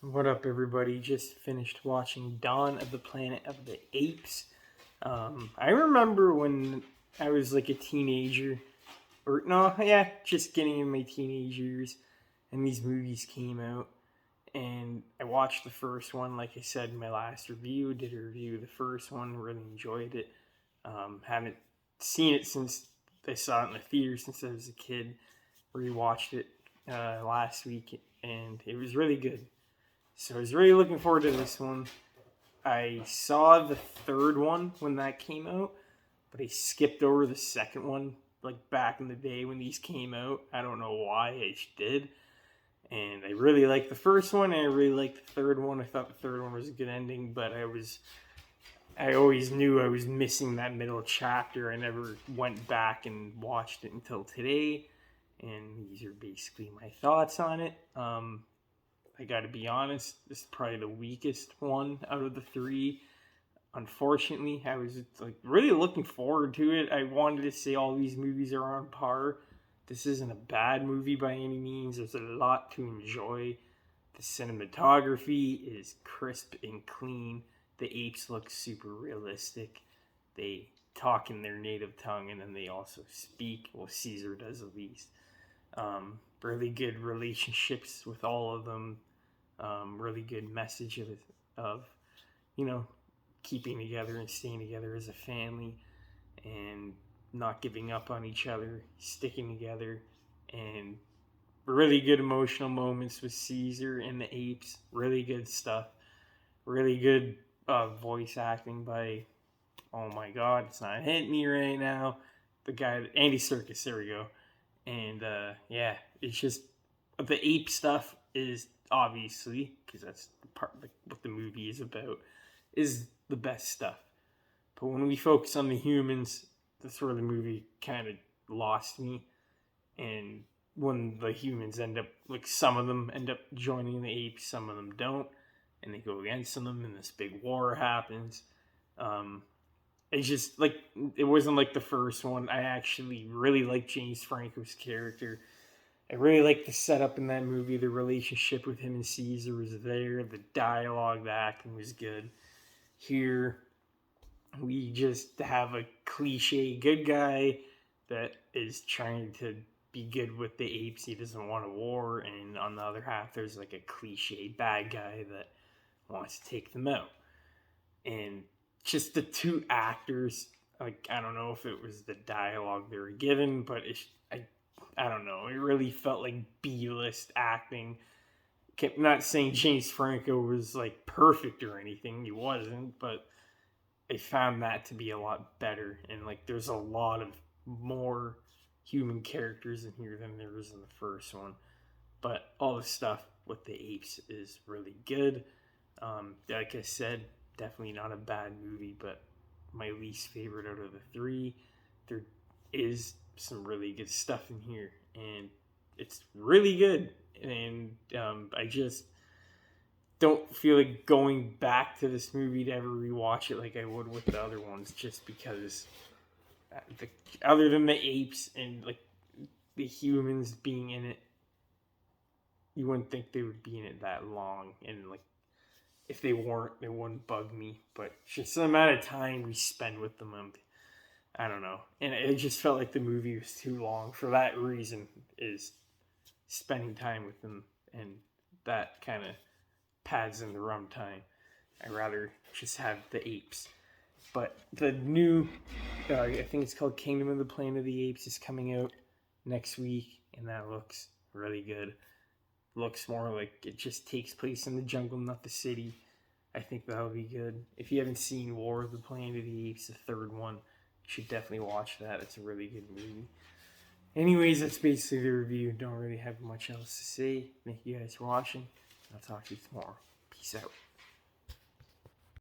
What up, everybody? Just finished watching Dawn of the Planet of the Apes. I remember when I was like a teenager, or no, yeah, just getting in my teenage years, and these movies came out. And I watched the first one, like I said in my last review, did a review of the first one, really enjoyed it. Haven't seen it since I saw it in the theater since I was a kid. Rewatched it last week, and it was really good. So I was really looking forward to this one. I saw the third one when that came out, but I skipped over the second one, like back in the day when these came out. I don't know why I did. And I really liked the first one, and I really liked the third one. I thought the third one was a good ending, but I always knew I was missing that middle chapter. I never went back and watched it until today, and these are basically my thoughts on it. I gotta be honest, this is probably the weakest one out of the three. Unfortunately, I was like really looking forward to it. I wanted to say all these movies are on par. This isn't a bad movie by any means. There's a lot to enjoy. The cinematography is crisp and clean. The apes look super realistic. They talk in their native tongue and then they also speak. Well, Caesar does at least. Really good relationships with all of them. Really good message of you know keeping together and staying together as a family and not giving up on each other, sticking together, and really good emotional moments with Caesar and the apes. Really good stuff. Really good voice acting by, oh my god, it's not hitting me right now. The guy, Andy Serkis, there we go. And yeah, it's just the ape stuff is obviously, because that's the part of what the movie is about, is the best stuff. But when we focus on the humans, that's where the movie kind of lost me. And when the humans end up, like some of them end up joining the apes, some of them don't, and they go against them, and this big war happens. Um, it's just like it wasn't like the first one. I actually really like James Franco's character. I really like the setup in that movie. The relationship with him and Caesar was there. The dialogue, the acting was good. Here, we just have a cliche good guy that is trying to be good with the apes. He doesn't want a war. And on the other half, there's like a cliche bad guy that wants to take them out. And just the two actors, like, I don't know if it was the dialogue they were given, but I don't know. It really felt like B-list acting. I'm not saying James Franco was like perfect or anything. He wasn't, but I found that to be a lot better. And like, there's a lot of more human characters in here than there was in the first one. But all the stuff with the apes is really good. Like I said, definitely not a bad movie, but my least favorite out of the three. There is some really good stuff in here, and it's really good. And I just don't feel like going back to this movie to ever rewatch it like I would with the other ones, just because other than the apes and like the humans being in it, you wouldn't think they would be in it that long, and like if they weren't, it wouldn't bug me. But just the amount of time we spend with them, I don't know. And it just felt like the movie was too long for that reason, is spending time with them, and that kind of pads in the runtime. I'd rather just have the apes. But the new, I think it's called Kingdom of the Planet of the Apes, is coming out next week, and that looks really good. Looks more like it just takes place in the jungle, not the city. I think that'll be good. If you haven't seen War of the Planet of the Apes, the third one, you should definitely watch that. It's a really good movie. Anyways, that's basically the review. Don't really have much else to say. Thank you guys for watching. I'll talk to you tomorrow. Peace out.